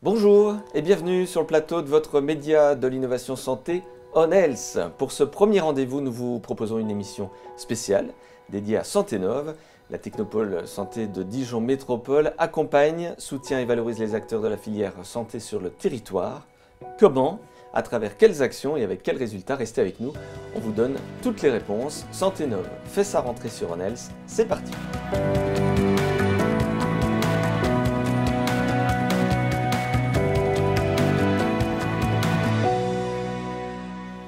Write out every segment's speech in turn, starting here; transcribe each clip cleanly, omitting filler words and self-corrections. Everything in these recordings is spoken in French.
Bonjour et bienvenue sur le plateau de votre média de l'innovation santé On Health. Pour ce premier rendez-vous, nous vous proposons une émission spéciale dédiée à Santénov. La Technopole Santé de Dijon Métropole accompagne, soutient et valorise les acteurs de la filière santé sur le territoire. Comment ? À travers quelles actions et avec quels résultats? Restez avec nous, on vous donne toutes les réponses. Santénov fait sa rentrée sur On Health, c'est parti.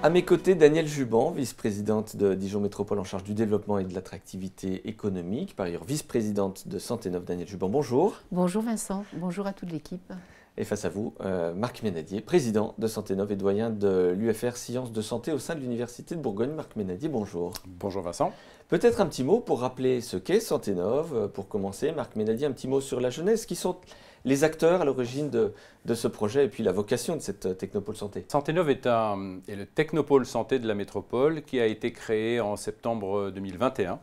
À mes côtés, Danielle Juban, vice-présidente de Dijon Métropole en charge du développement et de l'attractivité économique, par ailleurs vice-présidente de Santénov. Danielle Juban, bonjour. Bonjour Vincent, bonjour à toute l'équipe. Et face à vous, Marc Ménadier, président de Santénov et doyen de l'UFR Sciences de Santé au sein de l'Université de Bourgogne. Marc Ménadier, bonjour. Bonjour Vincent. Peut-être un petit mot pour rappeler ce qu'est Santénov. Pour commencer, Marc Ménadier, un petit mot sur la jeunesse. Qui sont les acteurs à l'origine de ce projet et puis la vocation de cette Technopole Santé? Santénov est le Technopole Santé de la métropole qui a été créé en septembre 2021.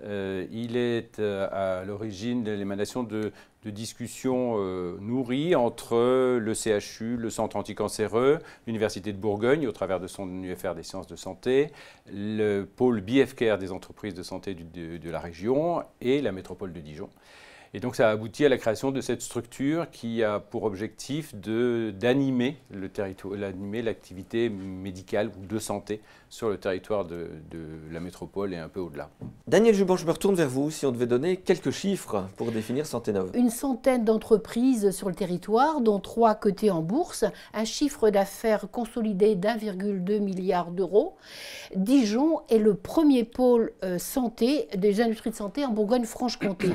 Il est à l'origine de l'émanation de discussions nourries entre le CHU, le Centre anticancéreux, l'Université de Bourgogne au travers de son UFR des sciences de santé, le pôle BFCare des entreprises de santé de la région et la métropole de Dijon. Et donc ça a abouti à la création de cette structure qui a pour objectif d'animer le territoire, l'activité médicale ou de santé sur le territoire de la métropole et un peu au-delà. Danielle Juban, je me retourne vers vous. Si on devait donner quelques chiffres pour définir Santénov. Une centaine d'entreprises sur le territoire, dont 3 cotées en bourse, un chiffre d'affaires consolidé d'1,2 milliard d'euros. Dijon est le premier pôle santé des industries de santé en Bourgogne-Franche-Comté.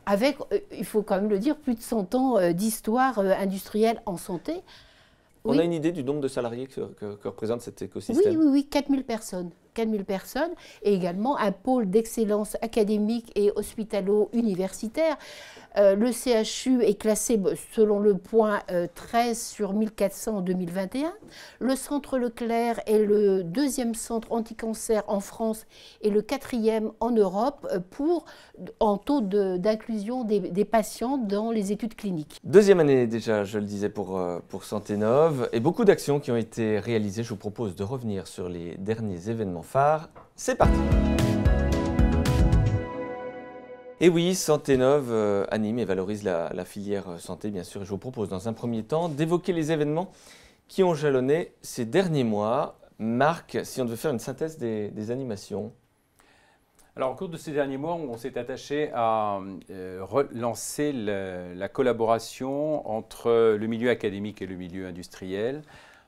Avec, il faut quand même le dire, plus de 100 ans d'histoire industrielle en santé. On a une idée du nombre de salariés que représente cet écosystème? Oui, 4000 personnes. 4000 personnes et également un pôle d'excellence académique et hospitalo-universitaire. Le CHU est classé selon le point 13 sur 1400 en 2021. Le centre Leclerc est le 2e centre anticancer en France et le 4e en Europe en taux d'inclusion des patients dans les études cliniques. Deuxième année déjà, je le disais, pour Santénov et beaucoup d'actions qui ont été réalisées. Je vous propose de revenir sur les derniers événements phares. C'est parti. Et oui, Santénov anime et valorise la filière santé, bien sûr. Et je vous propose dans un premier temps d'évoquer les événements qui ont jalonné ces derniers mois. Marc, si on devait faire une synthèse des animations. Alors, au cours de ces derniers mois, on s'est attaché à relancer la collaboration entre le milieu académique et le milieu industriel,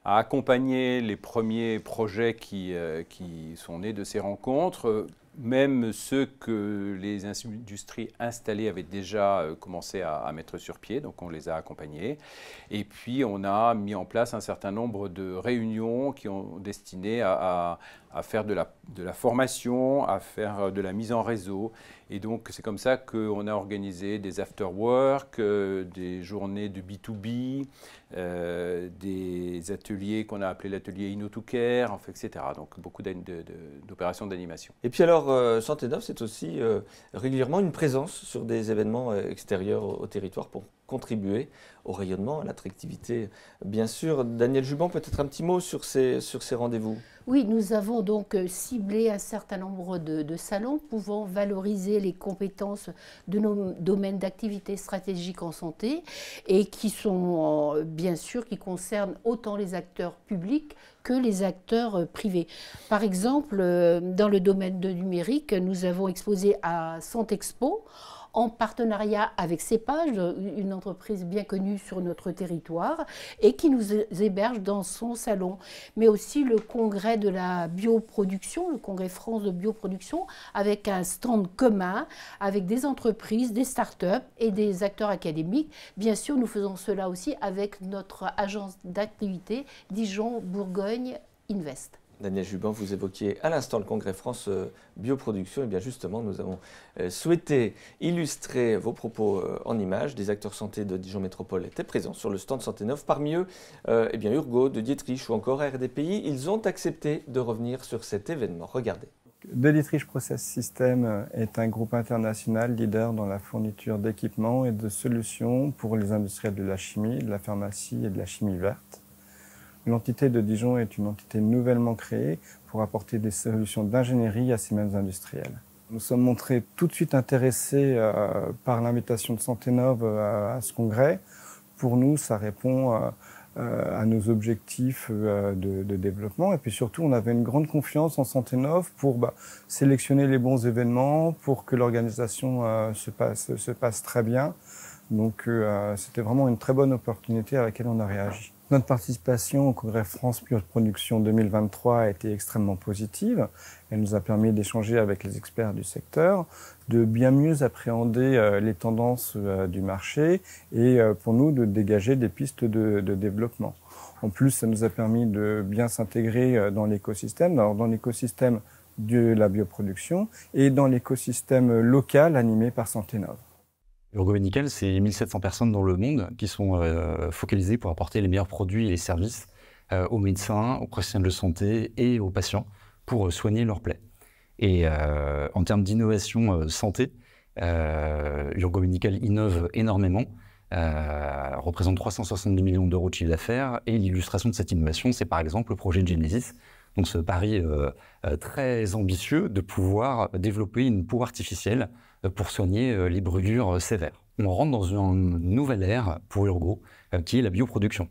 à accompagner les premiers projets qui sont nés de ces rencontres, même ceux que les industries installées avaient déjà commencé à mettre sur pied, donc on les a accompagnés. Et puis on a mis en place un certain nombre de réunions qui ont destiné à faire de la formation, à faire de la mise en réseau. Et donc c'est comme ça qu'on a organisé des after-work, des journées de B2B, des ateliers qu'on a appelés l'atelier Inno2Care, etc. Donc beaucoup d'opérations d'animation. Et puis alors, Santénov, c'est aussi régulièrement une présence sur des événements extérieurs au territoire pour contribuer au rayonnement, à l'attractivité. Bien sûr, Danielle Juban, peut-être un petit mot sur ces rendez-vous. Oui, nous avons donc ciblé un certain nombre de salons pouvant valoriser les compétences de nos domaines d'activité stratégique en santé et qui sont, bien sûr, qui concernent autant les acteurs publics que les acteurs privés. Par exemple, dans le domaine du numérique, nous avons exposé à Santexpo en partenariat avec CEPAGE, une entreprise bien connue sur notre territoire, et qui nous héberge dans son salon. Mais aussi le congrès de la bioproduction, le congrès France de bioproduction, avec un stand commun, avec des entreprises, des start-up et des acteurs académiques. Bien sûr, nous faisons cela aussi avec notre agence d'activité Dijon Bourgogne Invest. Danielle Juban, vous évoquiez à l'instant le congrès France Bioproduction. Et bien justement, nous avons souhaité illustrer vos propos en images. Des acteurs santé de Dijon Métropole étaient présents sur le stand Santénov. Parmi eux, eh bien Urgo, de Dietrich ou encore RDPI. Ils ont accepté de revenir sur cet événement. Regardez. Delitzsch Process Systems est un groupe international leader dans la fourniture d'équipements et de solutions pour les industriels de la chimie, de la pharmacie et de la chimie verte. L'entité de Dijon est une entité nouvellement créée pour apporter des solutions d'ingénierie à ces mêmes industriels. Nous sommes montrés tout de suite intéressés par l'invitation de Santenov à ce congrès. Pour nous, ça répond à nos objectifs de développement. Et puis surtout, on avait une grande confiance en Santenov pour sélectionner les bons événements, pour que l'organisation se passe très bien. Donc c'était vraiment une très bonne opportunité à laquelle on a réagi. Notre participation au Congrès France Bioproduction 2023 a été extrêmement positive. Elle nous a permis d'échanger avec les experts du secteur, de bien mieux appréhender les tendances du marché et pour nous de dégager des pistes de développement. En plus, ça nous a permis de bien s'intégrer dans l'écosystème, dans l'écosystème de la bioproduction et dans l'écosystème local animé par Santenov. Urgo Medical, c'est 1700 personnes dans le monde qui sont focalisées pour apporter les meilleurs produits et les services aux médecins, aux professionnels de santé et aux patients pour soigner leurs plaies. Et en termes d'innovation santé, Urgo Medical innove énormément, représente 370 millions d'euros de chiffre d'affaires et l'illustration de cette innovation, c'est par exemple le projet de Genesis. Donc ce pari très ambitieux de pouvoir développer une peau artificielle pour soigner les brûlures sévères. On rentre dans une nouvelle ère pour Urgo, qui est la bioproduction.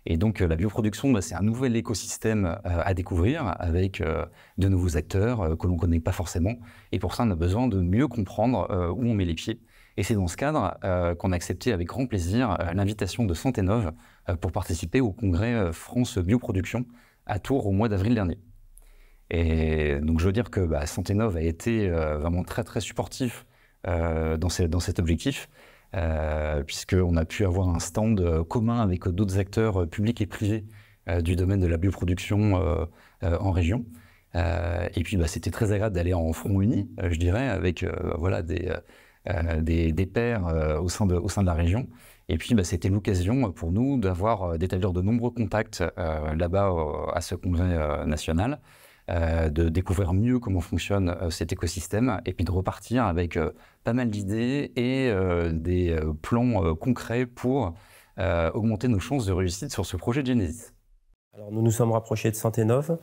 Et donc la bioproduction, c'est un nouvel écosystème à découvrir avec de nouveaux acteurs que l'on ne connaît pas forcément. Et pour ça, on a besoin de mieux comprendre où on met les pieds. Et c'est dans ce cadre qu'on a accepté avec grand plaisir l'invitation de Santenov pour participer au congrès France Bioproduction à Tours au mois d'avril dernier. Et donc je veux dire que Santenov a été vraiment très très supportif dans cet objectif, puisqu'on a pu avoir un stand commun avec d'autres acteurs publics et privés du domaine de la bioproduction en région. Et puis c'était très agréable d'aller en front uni, je dirais, avec voilà, des pairs au sein de la région. Et puis c'était l'occasion pour nous d'établir de nombreux contacts là-bas à ce congrès national, de découvrir mieux comment fonctionne cet écosystème et puis de repartir avec pas mal d'idées et des plans concrets pour augmenter nos chances de réussite sur ce projet de Genesis. Alors nous nous sommes rapprochés de Santenov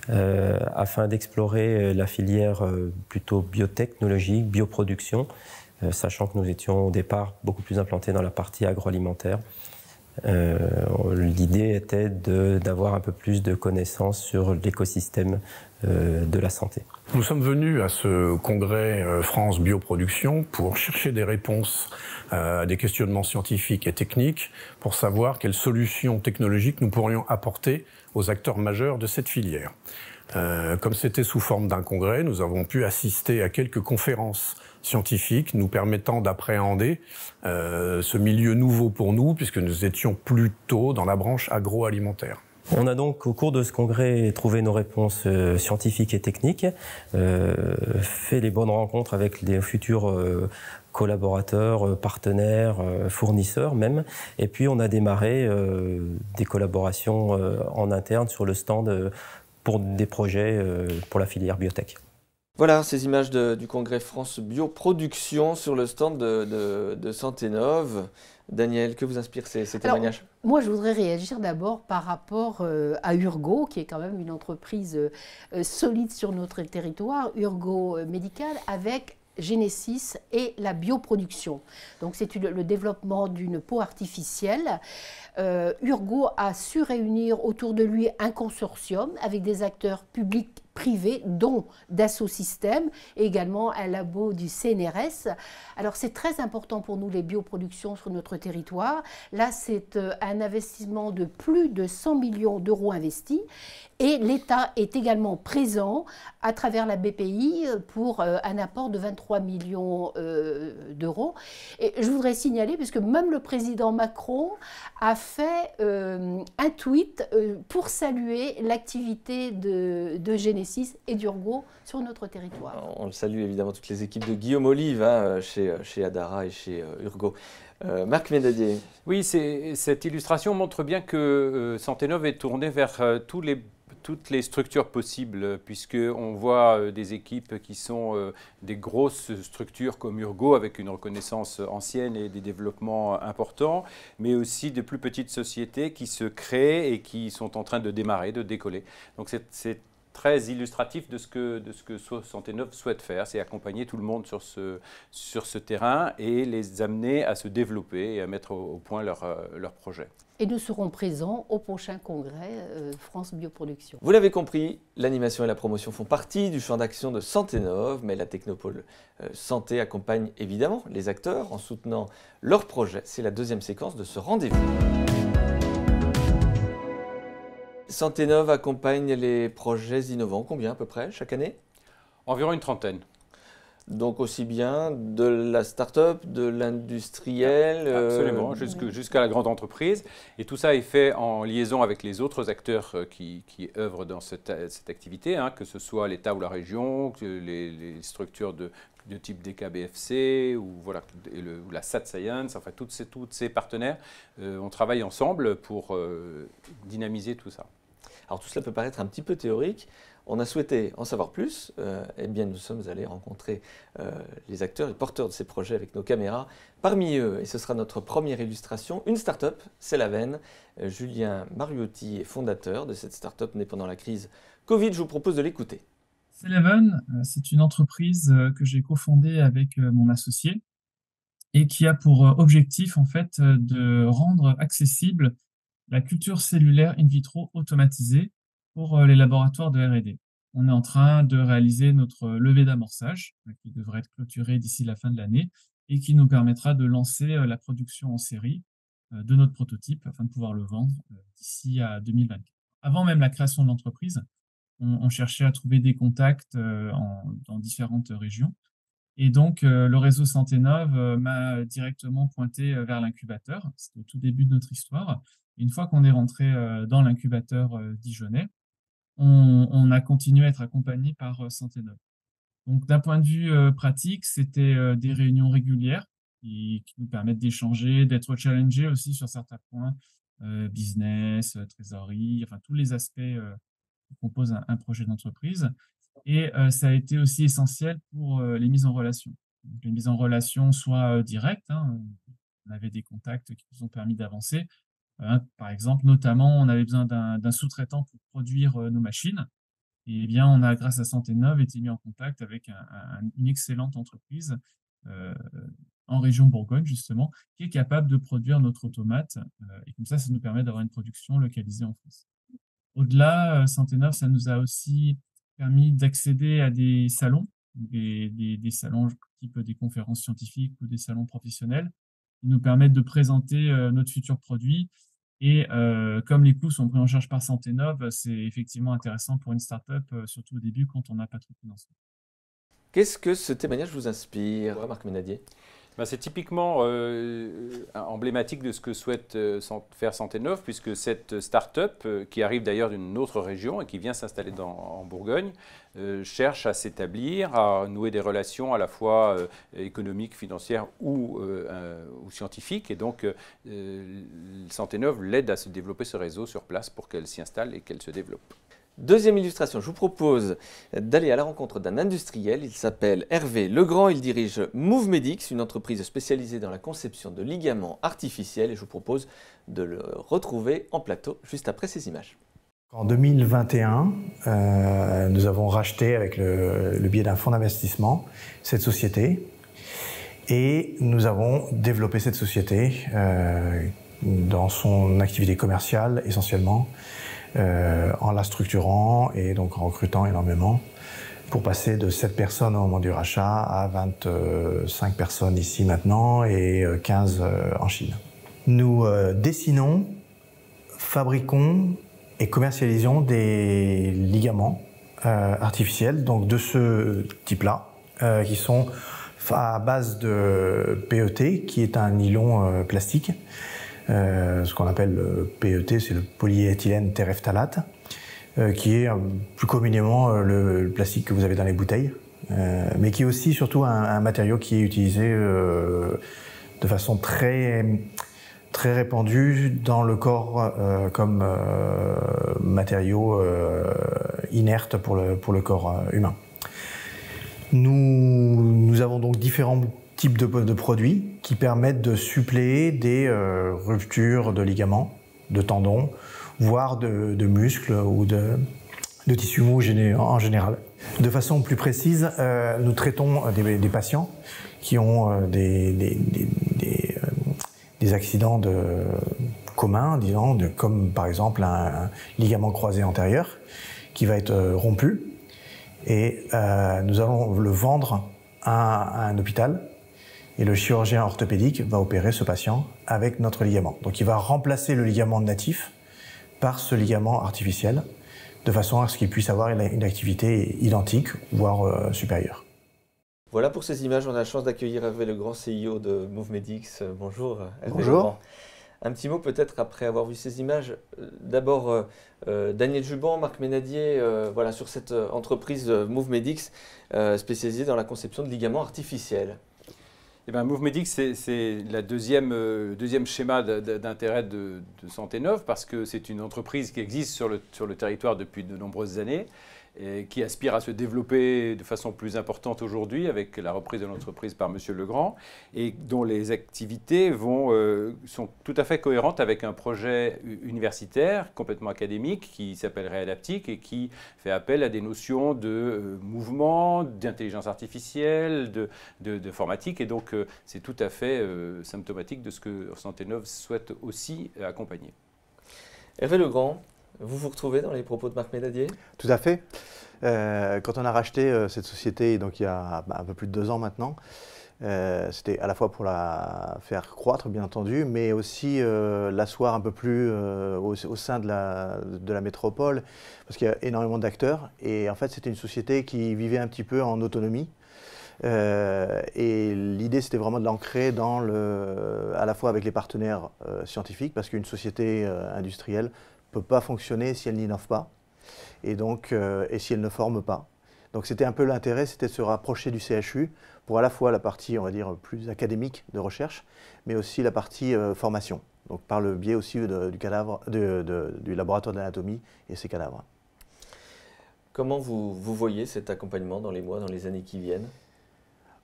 afin d'explorer la filière plutôt biotechnologique, bioproduction, sachant que nous étions au départ beaucoup plus implantés dans la partie agroalimentaire. L'idée était d'avoir un peu plus de connaissances sur l'écosystème de la santé. Nous sommes venus à ce congrès France Bioproduction pour chercher des réponses à des questionnements scientifiques et techniques pour savoir quelles solutions technologiques nous pourrions apporter aux acteurs majeurs de cette filière. Comme c'était sous forme d'un congrès, nous avons pu assister à quelques conférences scientifiques nous permettant d'appréhender ce milieu nouveau pour nous, puisque nous étions plutôt dans la branche agroalimentaire. On a donc, au cours de ce congrès, trouvé nos réponses scientifiques et techniques, fait les bonnes rencontres avec les futurs collaborateurs, partenaires, fournisseurs même, et puis on a démarré des collaborations en interne sur le stand pour des projets pour la filière biotech. Voilà ces images du congrès France Bioproduction sur le stand de Santenov. Daniel, que vous inspirent ces témoignages? Moi, je voudrais réagir d'abord par rapport à Urgo, qui est quand même une entreprise solide sur notre territoire, Urgo Medical, avec Genesis et la bioproduction. Donc c'est le développement d'une peau artificielle. Urgo a su réunir autour de lui un consortium avec des acteurs publics privés, dont Dassault Systèmes et également un labo du CNRS. Alors c'est très important pour nous les bioproductions sur notre territoire. Là c'est un investissement de plus de 100 millions d'euros investis et l'État est également présent à travers la BPI pour un apport de 23 millions d'euros. Et je voudrais signaler, puisque même le président Macron a fait un tweet pour saluer l'activité de Genesis et d'Urgo sur notre territoire. On le salue évidemment, toutes les équipes de Guillaume Olive chez Adara et chez Urgo. Marc Ménadier. Oui, cette illustration montre bien que Santenov est tourné vers toutes les structures possibles, puisqu'on voit des équipes qui sont des grosses structures comme Urgo, avec une reconnaissance ancienne et des développements importants, mais aussi de plus petites sociétés qui se créent et qui sont en train de démarrer, de décoller. Donc c'est très illustratif de ce que Santé Neuve souhaite faire, c'est accompagner tout le monde sur ce terrain et les amener à se développer et à mettre au point leurs projets. Et nous serons présents au prochain congrès France Bioproduction. Vous l'avez compris, l'animation et la promotion font partie du champ d'action de Santé Neuve, mais la Technopole Santé accompagne évidemment les acteurs en soutenant leurs projets. C'est la deuxième séquence de ce rendez-vous. Santé Neuve accompagne les projets innovants, combien à peu près chaque année? Environ une trentaine. Donc aussi bien de la start-up, de l'industriel. Absolument, jusqu'à la grande entreprise. Et tout ça est fait en liaison avec les autres acteurs qui œuvrent dans cette activité, hein, que ce soit l'État ou la région, les structures de type DKBFC ou, voilà, ou la SAT Science, enfin tous ces partenaires. On travaille ensemble pour dynamiser tout ça. Alors tout cela peut paraître un petit peu théorique. On a souhaité en savoir plus. Eh bien, nous sommes allés rencontrer les acteurs et porteurs de ces projets avec nos caméras. Parmi eux, et ce sera notre première illustration, une start-up, c'est Celaven. Julien Mariotti est fondateur de cette start-up née pendant la crise Covid. Je vous propose de l'écouter. Celaven, c'est une entreprise que j'ai cofondée avec mon associé et qui a pour objectif en fait de rendre accessible la culture cellulaire in vitro automatisée pour les laboratoires de R&D. On est en train de réaliser notre levée d'amorçage qui devrait être clôturée d'ici la fin de l'année et qui nous permettra de lancer la production en série de notre prototype afin de pouvoir le vendre d'ici à 2024. Avant même la création de l'entreprise, on cherchait à trouver des contacts dans différentes régions. Et donc, le réseau Santé Neuve m'a directement pointé vers l'incubateur. C'était au tout début de notre histoire. Et une fois qu'on est rentré dans l'incubateur dijonnais, on a continué à être accompagné par Santé Neuve. Donc, d'un point de vue pratique, c'était des réunions régulières qui nous permettent d'échanger, d'être challengés aussi sur certains points, business, trésorerie, enfin tous les aspects qui composent un projet d'entreprise. Et ça a été aussi essentiel pour les mises en relation. Donc, les mises en relation soit directes, hein, on avait des contacts qui nous ont permis d'avancer. Par exemple, notamment, on avait besoin d'un sous-traitant pour produire nos machines. Et bien, on a, grâce à Santé Neuve, été mis en contact avec une excellente entreprise en région Bourgogne, justement, qui est capable de produire notre automate. Et comme ça nous permet d'avoir une production localisée en France. Au-delà, Santé Neuve, ça nous a aussi permis d'accéder à des salons, des salons type des conférences scientifiques ou des salons professionnels, qui nous permettent de présenter notre futur produit. Et comme les coûts sont pris en charge par Santé Neuve, c'est effectivement intéressant pour une start-up, surtout au début, quand on n'a pas trop de financement. Qu'est-ce que ce témoignage vous inspire, Marc Ménadier? C'est typiquement emblématique de ce que souhaite faire Santé Neuve, puisque cette start-up, qui arrive d'ailleurs d'une autre région et qui vient s'installer en Bourgogne, cherche à s'établir, à nouer des relations à la fois économiques, financières ou scientifiques. Et donc, Santé Neuve l'aide à se développer ce réseau sur place pour qu'elle s'y installe et qu'elle se développe. Deuxième illustration, je vous propose d'aller à la rencontre d'un industriel. Il s'appelle Hervé Legrand, il dirige MoveMedix, une entreprise spécialisée dans la conception de ligaments artificiels. Et je vous propose de le retrouver en plateau juste après ces images. En 2021, nous avons racheté avec le biais d'un fonds d'investissement cette société et nous avons développé cette société dans son activité commerciale essentiellement, en la structurant et donc en recrutant énormément pour passer de 7 personnes au moment du rachat à 25 personnes ici maintenant et 15 en Chine. Nous dessinons, fabriquons et commercialisons des ligaments artificiels, donc de ce type-là, qui sont à base de PET, qui est un nylon plastique. Ce qu'on appelle le PET, c'est le polyéthylène terephthalate, qui est plus communément le plastique que vous avez dans les bouteilles, mais qui est aussi surtout un matériau qui est utilisé de façon très très répandus dans le corps comme matériaux inertes pour le corps humain. Nous avons donc différents types de produits qui permettent de suppléer des ruptures de ligaments, de tendons, voire de muscles ou de tissus mous en général. De façon plus précise, nous traitons des patients qui ont des accidents communs, disons, comme par exemple un ligament croisé antérieur qui va être rompu. Et nous allons le vendre à un hôpital et le chirurgien orthopédique va opérer ce patient avec notre ligament. Donc il va remplacer le ligament natif par ce ligament artificiel de façon à ce qu'il puisse avoir une activité identique, voire supérieure. Voilà pour ces images, on a la chance d'accueillir Hervé Legrand, CEO de MoveMedix. Bonjour Hervé Bonjour. Legrand. Un petit mot peut-être après avoir vu ces images. D'abord, Daniel Juban, Marc Ménadier, voilà, sur cette entreprise MoveMedix spécialisée dans la conception de ligaments artificiels. Eh bien, MoveMedix, c'est la deuxième schéma d'intérêt de Santé Neuve parce que c'est une entreprise qui existe sur le territoire depuis de nombreuses années et qui aspire à se développer de façon plus importante aujourd'hui avec la reprise de l'entreprise par M. Legrand et dont les activités sont tout à fait cohérentes avec un projet universitaire complètement académique qui s'appelle Réadaptique et qui fait appel à des notions de mouvement, d'intelligence artificielle, d'informatique et donc c'est tout à fait symptomatique de ce que Santé Neuve souhaite aussi accompagner. Hervé Legrand, vous retrouvez dans les propos de Marc Ménadier? Tout à fait. Quand on a racheté cette société, donc il y a un peu plus de 2 ans maintenant, c'était à la fois pour la faire croître, bien entendu, mais aussi l'asseoir un peu plus au sein de la métropole, parce qu'il y a énormément d'acteurs. Et en fait, c'était une société qui vivait un petit peu en autonomie. Et l'idée, c'était vraiment de l'ancrer à la fois avec les partenaires scientifiques, parce qu'une société industrielle ne peut pas fonctionner si elle n'innove pas et si elle ne forme pas. Donc c'était un peu l'intérêt, c'était de se rapprocher du CHU pour à la fois la partie, on va dire, plus académique de recherche, mais aussi la partie formation, donc par le biais aussi du laboratoire d'anatomie et ses cadavres. Comment vous voyez cet accompagnement dans les mois, dans les années qui viennent?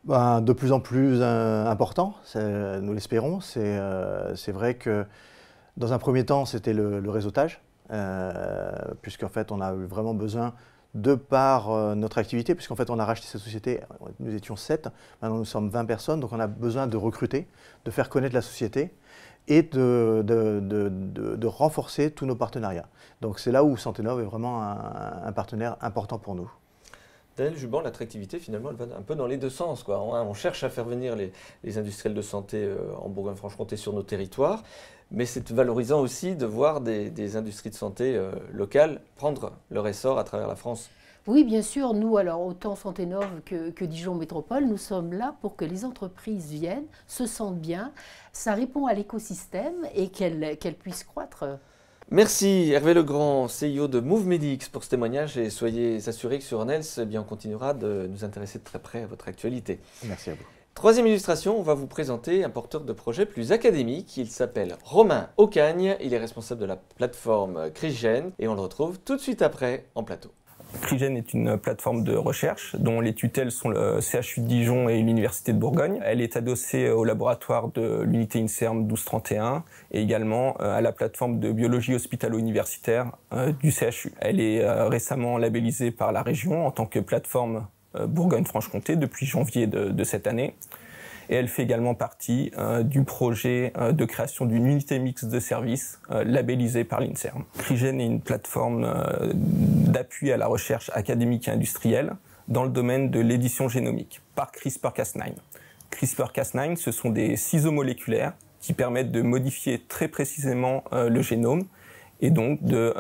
De plus en plus important, nous l'espérons. C'est vrai que dans un premier temps, c'était le réseautage, puisqu'en fait, on a eu vraiment besoin, de par notre activité, puisqu'en fait, on a racheté cette société, nous étions 7, maintenant nous sommes 20 personnes, donc on a besoin de recruter, de faire connaître la société et de renforcer tous nos partenariats. Donc c'est là où Santé Neuve est vraiment un partenaire important pour nous. Daniel Juban, l'attractivité, finalement, elle va un peu dans les deux sens, quoi. On cherche à faire venir les industriels de santé en Bourgogne-Franche-Comté sur nos territoires, mais c'est valorisant aussi de voir des industries de santé locales prendre leur essor à travers la France. Oui, bien sûr. Nous, alors, autant Santé Neuve que Dijon Métropole, nous sommes là pour que les entreprises viennent, se sentent bien, ça répond à l'écosystème et qu'elles puissent croître. Merci Hervé Legrand, CEO de MoveMedix pour ce témoignage et soyez assurés que sur ONELS, on continuera de nous intéresser de très près à votre actualité. Merci à vous. Troisième illustration, on va vous présenter un porteur de projet plus académique. Il s'appelle Romain Aucagne, il est responsable de la plateforme Crigen et on le retrouve tout de suite après en plateau. Crigen est une plateforme de recherche dont les tutelles sont le CHU de Dijon et l'Université de Bourgogne. Elle est adossée au laboratoire de l'unité INSERM 1231 et également à la plateforme de biologie hospitalo-universitaire du CHU. Elle est récemment labellisée par la région en tant que plateforme Bourgogne-Franche-Comté depuis janvier de cette année. Et elle fait également partie du projet de création d'une unité mixte de services labellisée par l'INSERM. Crigen est une plateforme d'appui à la recherche académique et industrielle dans le domaine de l'édition génomique par CRISPR-Cas9. CRISPR-Cas9, ce sont des ciseaux moléculaires qui permettent de modifier très précisément le génome et donc de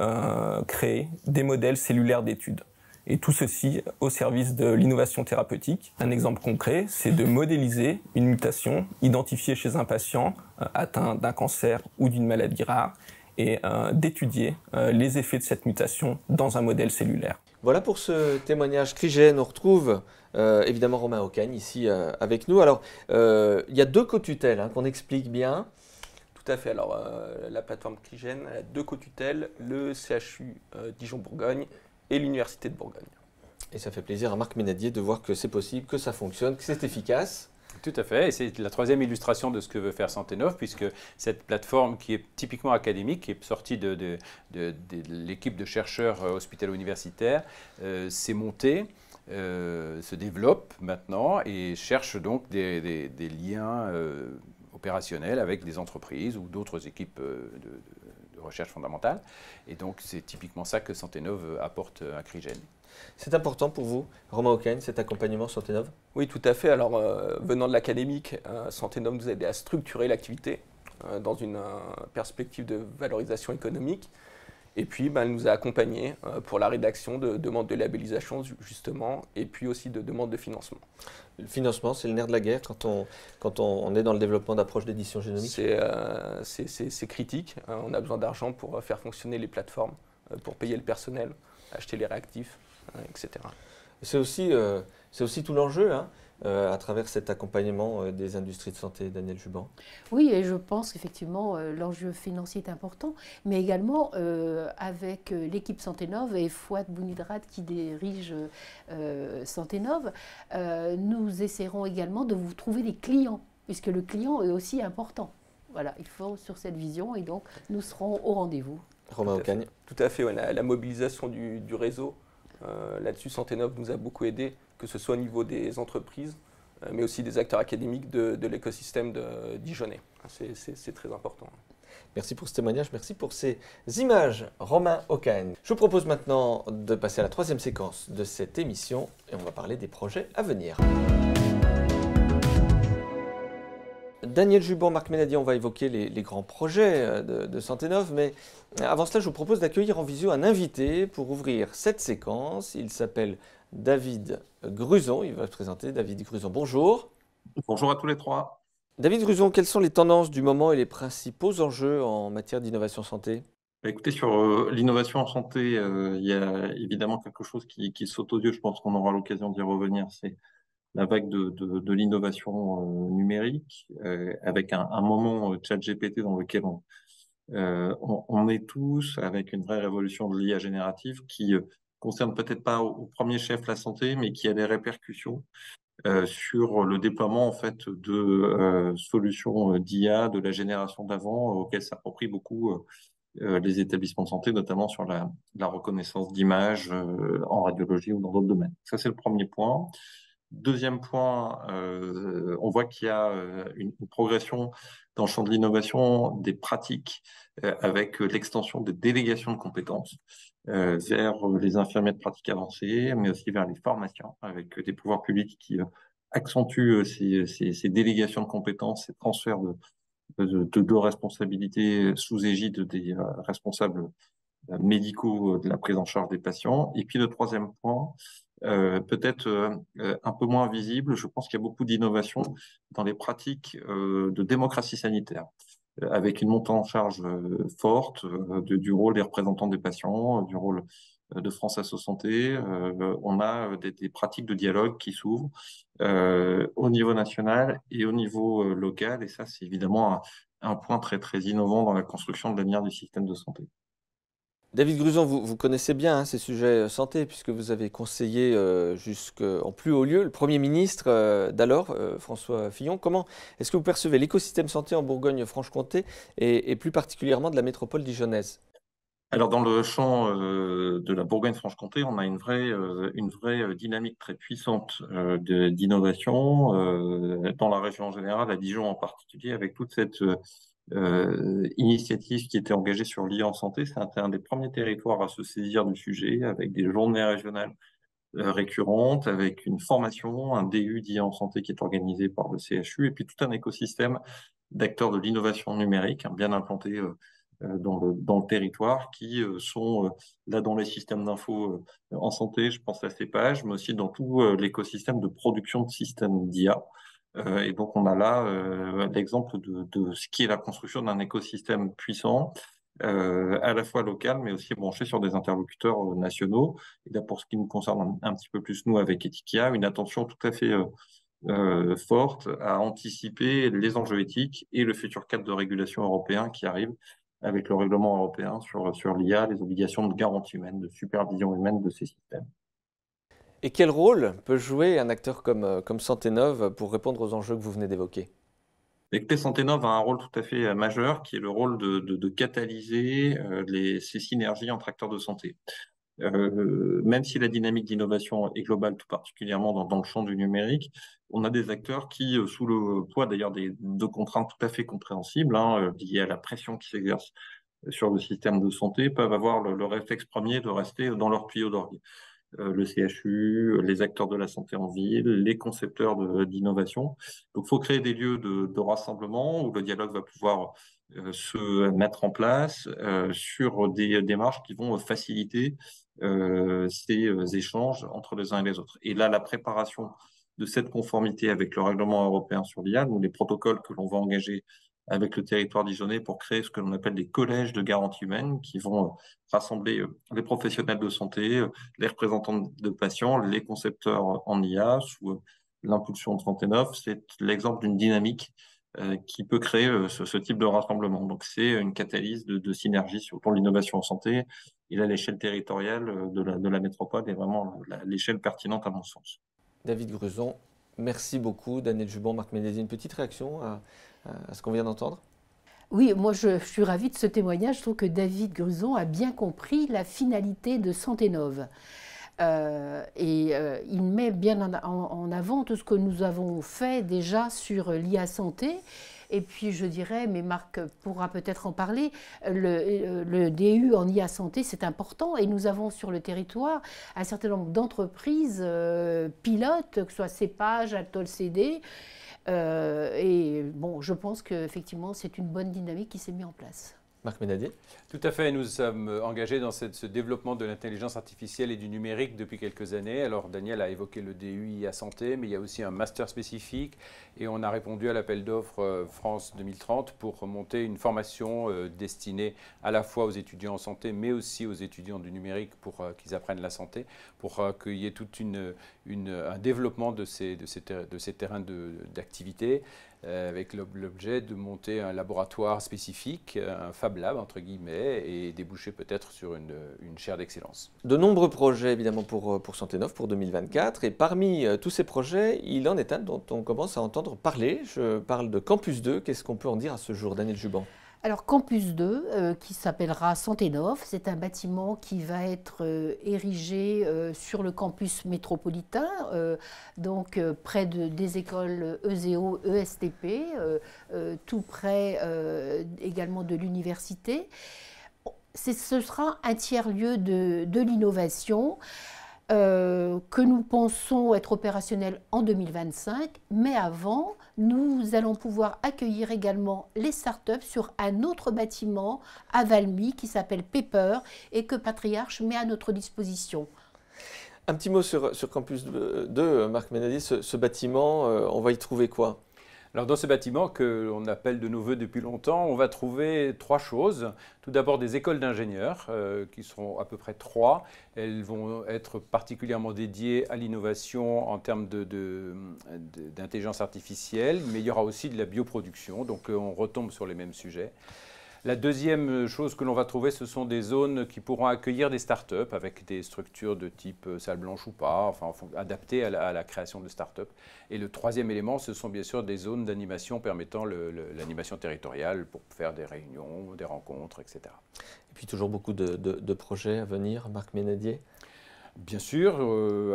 créer des modèles cellulaires d'études. Et tout ceci au service de l'innovation thérapeutique. Un exemple concret, c'est de modéliser une mutation identifiée chez un patient atteint d'un cancer ou d'une maladie rare et d'étudier les effets de cette mutation dans un modèle cellulaire. Voilà pour ce témoignage Crigen. On retrouve évidemment Romain Aucagne ici avec nous. Alors, il y a deux co-tutelles qu'on explique bien. Tout à fait. Alors, la plateforme Crigen a 2 co-tutelles, le CHU Dijon-Bourgogne et l'Université de Bourgogne. Et ça fait plaisir à Marc Ménadier de voir que c'est possible, que ça fonctionne, que c'est efficace. Tout à fait, et c'est la 3e illustration de ce que veut faire Santenov, puisque cette plateforme qui est typiquement académique, qui est sortie de l'équipe de chercheurs hospitalo-universitaires, s'est montée, se développe maintenant et cherche donc des liens opérationnels avec des entreprises ou d'autres équipes de recherche fondamentale. Et donc c'est typiquement ça que Santenov apporte à Crigen. C'est important pour vous, Romain Ocagne, cet accompagnement Santenov? Oui, tout à fait. Alors, venant de l'académique, Santenov nous a aidé à structurer l'activité dans une perspective de valorisation économique. Et puis, elle nous a accompagnés pour la rédaction de demandes de labellisation, justement, et puis aussi de demandes de financement. Le financement, c'est le nerf de la guerre quand on est dans le développement d'approches d'édition génomique? C'est critique. On a besoin d'argent pour faire fonctionner les plateformes, pour payer le personnel, acheter les réactifs, etc. C'est aussi tout l'enjeu à travers cet accompagnement des industries de santé, Daniel Juban. Oui, et je pense qu'effectivement l'enjeu financier est important, mais également avec l'équipe Santenov et Fouad Bounidrad qui dirige Santenov, nous essaierons également de vous trouver des clients, puisque le client est aussi important. Voilà, il faut sur cette vision et donc nous serons au rendez-vous. Romain Ocagne. Tout à fait, ouais, la mobilisation du réseau. Là-dessus, Santenov nous a beaucoup aidé, que ce soit au niveau des entreprises, mais aussi des acteurs académiques de l'écosystème dijonnais. C'est très important. Merci pour ce témoignage, merci pour ces images, Romain Ocagne. Je vous propose maintenant de passer à la 3e séquence de cette émission et on va parler des projets à venir. Daniel Juban, Marc Ménadier, on va évoquer les grands projets de Santenov, mais avant cela, je vous propose d'accueillir en visio un invité pour ouvrir cette séquence. Il s'appelle David Gruson, il va se présenter. David Gruson, bonjour. Bonjour à tous les trois. David Gruson, quelles sont les tendances du moment et les principaux enjeux en matière d'innovation santé? Écoutez, sur l'innovation en santé, il y a évidemment quelque chose qui saute aux yeux, je pense qu'on aura l'occasion d'y revenir, c'est la vague de l'innovation numérique, avec un moment ChatGPT dans lequel on est tous avec une vraie révolution de l'IA générative qui concerne peut-être pas au premier chef la santé, mais qui a des répercussions sur le déploiement en fait de solutions d'IA de la génération d'avant auxquelles s'approprient beaucoup les établissements de santé, notamment sur la reconnaissance d'images en radiologie ou dans d'autres domaines. Ça, c'est le premier point. Deuxième point, on voit qu'il y a une progression dans le champ de l'innovation des pratiques avec l'extension des délégations de compétences vers les infirmiers de pratique avancée, mais aussi vers les formations avec des pouvoirs publics qui accentuent ces délégations de compétences, ces transferts de responsabilités sous égide des responsables médicaux de la prise en charge des patients. Et puis le troisième point, peut-être un peu moins visible, je pense qu'il y a beaucoup d'innovation dans les pratiques de démocratie sanitaire, avec une montée en charge forte du rôle des représentants des patients, du rôle de France Asso Santé. On a des pratiques de dialogue qui s'ouvrent au niveau national et au niveau local, et ça c'est évidemment un point très très innovant dans la construction de l'avenir du système de santé. David Gruson, vous connaissez bien ces sujets santé, puisque vous avez conseillé jusqu'en plus haut lieu le Premier ministre d'alors, François Fillon. Comment est-ce que vous percevez l'écosystème santé en Bourgogne-Franche-Comté et plus particulièrement de la métropole dijonnaise? Alors, dans le champ de la Bourgogne-Franche-Comté, on a une vraie dynamique très puissante d'innovation dans la région en général, à Dijon en particulier, avec toute cette initiative qui était engagée sur l'IA en santé. C'est un des premiers territoires à se saisir du sujet, avec des journées régionales récurrentes, avec une formation, un DU d'IA en santé qui est organisé par le CHU, et puis tout un écosystème d'acteurs de l'innovation numérique bien implantés dans le territoire, qui sont là dans les systèmes d'info en santé, je pense à CEPAGE, mais aussi dans tout l'écosystème de production de systèmes d'IA. Et donc, on a là l'exemple de ce qui est la construction d'un écosystème puissant, à la fois local, mais aussi branché sur des interlocuteurs nationaux. Et là, pour ce qui nous concerne un petit peu plus, nous, avec Etikia, une attention tout à fait forte à anticiper les enjeux éthiques et le futur cadre de régulation européen qui arrive avec le règlement européen sur l'IA, les obligations de garantie humaine, de supervision humaine de ces systèmes. Et quel rôle peut jouer un acteur comme Santenov pour répondre aux enjeux que vous venez d'évoquer? Écoutez, Santenov a un rôle tout à fait majeur qui est le rôle de catalyser ces synergies entre acteurs de santé. Même si la dynamique d'innovation est globale, tout particulièrement dans le champ du numérique, on a des acteurs qui, sous le poids d'ailleurs de contraintes tout à fait compréhensibles, liées à la pression qui s'exerce sur le système de santé, peuvent avoir le réflexe premier de rester dans leur tuyau d'orgue. Le CHU, les acteurs de la santé en ville, les concepteurs d'innovation. Donc, il faut créer des lieux de rassemblement où le dialogue va pouvoir se mettre en place sur des démarches qui vont faciliter ces échanges entre les uns et les autres. Et là, la préparation de cette conformité avec le règlement européen sur l'IA, ou les protocoles que l'on va engager avec le territoire dijonnais pour créer ce que l'on appelle des collèges de garantie humaine qui vont rassembler les professionnels de santé, les représentants de patients, les concepteurs en IA sous l'impulsion de Santenov. C'est l'exemple d'une dynamique qui peut créer ce type de rassemblement. Donc c'est une catalyse de synergie sur l'innovation en santé. Et là, l'échelle territoriale de la métropole est vraiment l'échelle pertinente à mon sens. David Gruson, merci beaucoup. Daniel Juban, Marc Ménésier, une petite réaction à ce qu'on vient d'entendre? Oui, moi je suis ravie de ce témoignage. Je trouve que David Gruson a bien compris la finalité de Santenov. Il met bien en avant tout ce que nous avons fait déjà sur l'IA santé. Et puis je dirais, mais Marc pourra peut-être en parler, le DU en IA santé, c'est important. Et nous avons sur le territoire un certain nombre d'entreprises pilotes, que ce soit Cepage, Atoll CD. Et bon, je pense qu'effectivement, c'est une bonne dynamique qui s'est mise en place. Marc Ménadier. Tout à fait, nous sommes engagés dans ce développement de l'intelligence artificielle et du numérique depuis quelques années. Alors Daniel a évoqué le DU IA Santé, mais il y a aussi un master spécifique et on a répondu à l'appel d'offres France 2030 pour monter une formation destinée à la fois aux étudiants en santé, mais aussi aux étudiants du numérique pour qu'ils apprennent la santé, pour qu'il y ait tout un développement de ces terrains d'activité. Avec l'objet de monter un laboratoire spécifique, un Fab Lab entre guillemets, et déboucher peut-être sur une chaire d'excellence. De nombreux projets évidemment pour Santenov pour 2024, et parmi tous ces projets, il en est un dont on commence à entendre parler. Je parle de Campus 2. Qu'est-ce qu'on peut en dire à ce jour, Daniel Juban? Alors Campus 2, qui s'appellera Santenov, c'est un bâtiment qui va être érigé sur le campus métropolitain, donc près des écoles ESEO, ESTP, tout près également de l'université. Ce sera un tiers-lieu de l'innovation que nous pensons être opérationnel en 2025, mais avant, nous allons pouvoir accueillir également les startups sur un autre bâtiment à Valmy qui s'appelle Pepper et que Patriarche met à notre disposition. Un petit mot sur Campus 2, Marc Ménadier, ce bâtiment, on va y trouver quoi? Alors dans ce bâtiment que l'on appelle de nos voeux depuis longtemps, on va trouver trois choses. Tout d'abord des écoles d'ingénieurs, qui seront à peu près 3. Elles vont être particulièrement dédiées à l'innovation en termes d'intelligence artificielle, mais il y aura aussi de la bioproduction, donc on retombe sur les mêmes sujets. La deuxième chose que l'on va trouver, ce sont des zones qui pourront accueillir des startups avec des structures de type salle blanche ou pas, enfin adaptées à la création de startups. Et le troisième élément, ce sont bien sûr des zones d'animation permettant l'animation territoriale pour faire des réunions, des rencontres, etc. Et puis toujours beaucoup de projets à venir, Marc Ménadier? Bien sûr.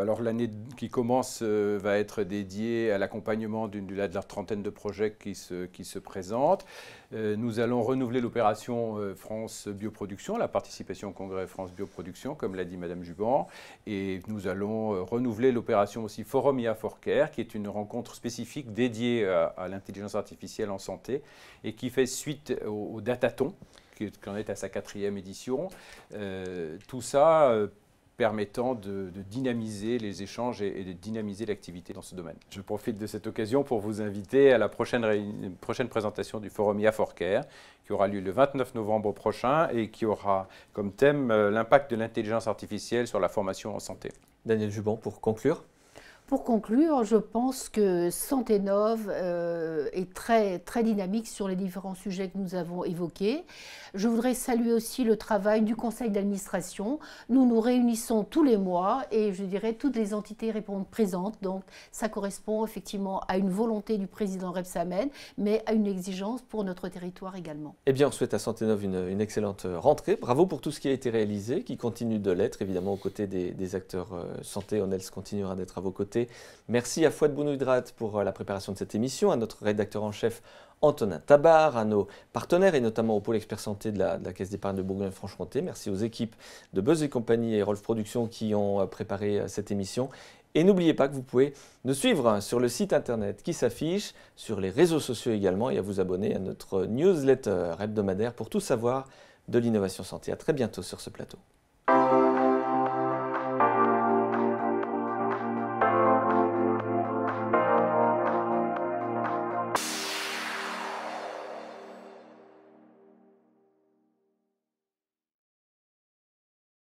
Alors l'année qui commence va être dédiée à l'accompagnement de la trentaine de projets qui se présentent. Nous allons renouveler l'opération France Bioproduction, la participation au congrès France Bioproduction, comme l'a dit Madame Juban. Et nous allons renouveler l'opération aussi Forum IA for Care, qui est une rencontre spécifique dédiée à l'intelligence artificielle en santé et qui fait suite au Datathon, qui en est à sa 4e édition. Tout ça permettant de dynamiser les échanges et de dynamiser l'activité dans ce domaine. Je profite de cette occasion pour vous inviter à la prochaine présentation du Forum IA for Care, qui aura lieu le 29 novembre prochain et qui aura comme thème l'impact de l'intelligence artificielle sur la formation en santé. Daniel Juban, pour conclure. Pour conclure, je pense que Santénov est très dynamique sur les différents sujets que nous avons évoqués. Je voudrais saluer aussi le travail du conseil d'administration. Nous nous réunissons tous les mois et je dirais toutes les entités répondent présentes. Donc ça correspond effectivement à une volonté du président Rebsamen, mais à une exigence pour notre territoire également. Eh bien, on souhaite à Santénov une excellente rentrée. Bravo pour tout ce qui a été réalisé, qui continue de l'être, évidemment, aux côtés des acteurs santé. ONELS continuera d'être à vos côtés. Merci à Fouad Bounouidrat pour la préparation de cette émission, à notre rédacteur en chef Antonin Tabar, à nos partenaires et notamment au pôle expert santé de la Caisse d'épargne de Bourgogne-Franche-Comté. Merci aux équipes de Buzz et compagnie et Rolf Productions qui ont préparé cette émission. Et n'oubliez pas que vous pouvez nous suivre sur le site internet qui s'affiche, sur les réseaux sociaux également, et à vous abonner à notre newsletter hebdomadaire pour tout savoir de l'innovation santé. À très bientôt sur ce plateau.